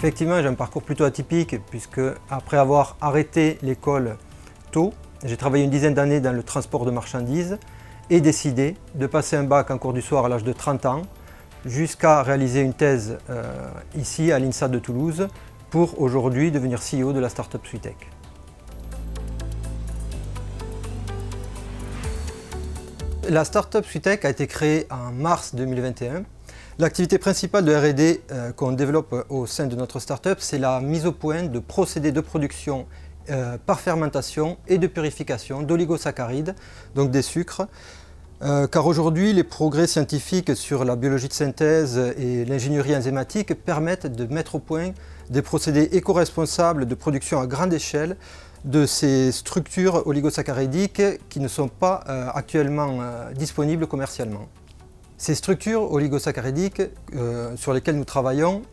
Effectivement, j'ai un parcours plutôt atypique puisque après avoir arrêté l'école tôt, j'ai travaillé une dizaine d'années dans le transport de marchandises et décidé de passer un bac en cours du soir à l'âge de 30 ans jusqu'à réaliser une thèse ici à l'INSA de Toulouse pour aujourd'hui devenir CEO de la start-up Sweetech. La start-up Sweetech a été créée en mars 2021. L'activité principale de R&D qu'on développe au sein de notre start-up, c'est la mise au point de procédés de production par fermentation et de purification d'oligosaccharides, donc des sucres. Car aujourd'hui, les progrès scientifiques sur la biologie de synthèse et l'ingénierie enzymatique permettent de mettre au point des procédés éco-responsables de production à grande échelle de ces structures oligosaccharidiques qui ne sont pas actuellement disponibles commercialement. Ces structures oligosaccharidiques sur lesquelles nous travaillons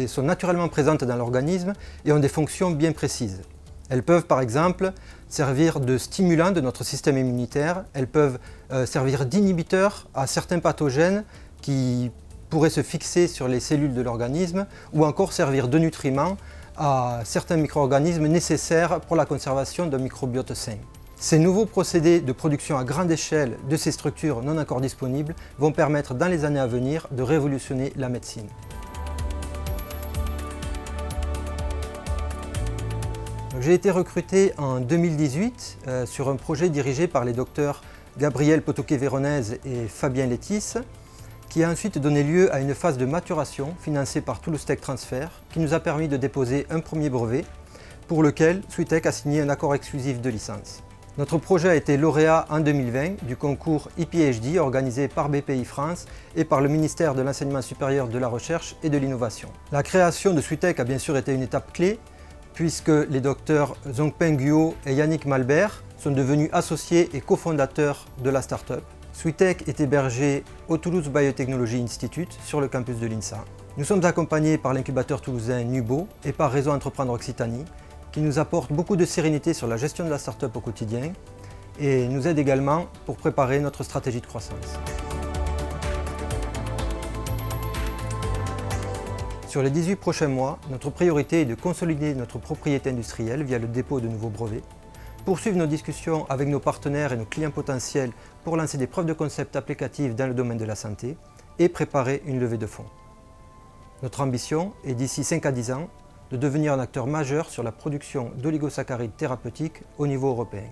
sont naturellement présentes dans l'organisme et ont des fonctions bien précises. Elles peuvent par exemple servir de stimulants de notre système immunitaire, elles peuvent servir d'inhibiteurs à certains pathogènes qui pourraient se fixer sur les cellules de l'organisme ou encore servir de nutriments à certains micro-organismes nécessaires pour la conservation d'un microbiote sain. Ces nouveaux procédés de production à grande échelle de ces structures non encore disponibles vont permettre dans les années à venir de révolutionner la médecine. J'ai été recruté en 2018 sur un projet dirigé par les docteurs Gabriel Potoquet-Véronèse et Fabien Létis, qui a ensuite donné lieu à une phase de maturation financée par Toulouse Tech Transfer, qui nous a permis de déposer un premier brevet pour lequel Sweetech a signé un accord exclusif de licence. Notre projet a été lauréat en 2020 du concours ePhD organisé par BPI France et par le ministère de l'Enseignement supérieur, de la Recherche et de l'Innovation. La création de Sweetech a bien sûr été une étape clé puisque les docteurs Zhongpeng Guo et Yannick Malbert sont devenus associés et cofondateurs de la start-up. Sweetech est hébergé au Toulouse Biotechnology Institute sur le campus de l'INSA. Nous sommes accompagnés par l'incubateur toulousain Nubo et par Réseau Entreprendre Occitanie qui nous apporte beaucoup de sérénité sur la gestion de la start-up au quotidien et nous aide également pour préparer notre stratégie de croissance. Sur les 18 prochains mois, notre priorité est de consolider notre propriété industrielle via le dépôt de nouveaux brevets, poursuivre nos discussions avec nos partenaires et nos clients potentiels pour lancer des preuves de concept applicatives dans le domaine de la santé et préparer une levée de fonds. Notre ambition est d'ici 5 à 10 ans de devenir un acteur majeur sur la production d'oligosaccharides thérapeutiques au niveau européen.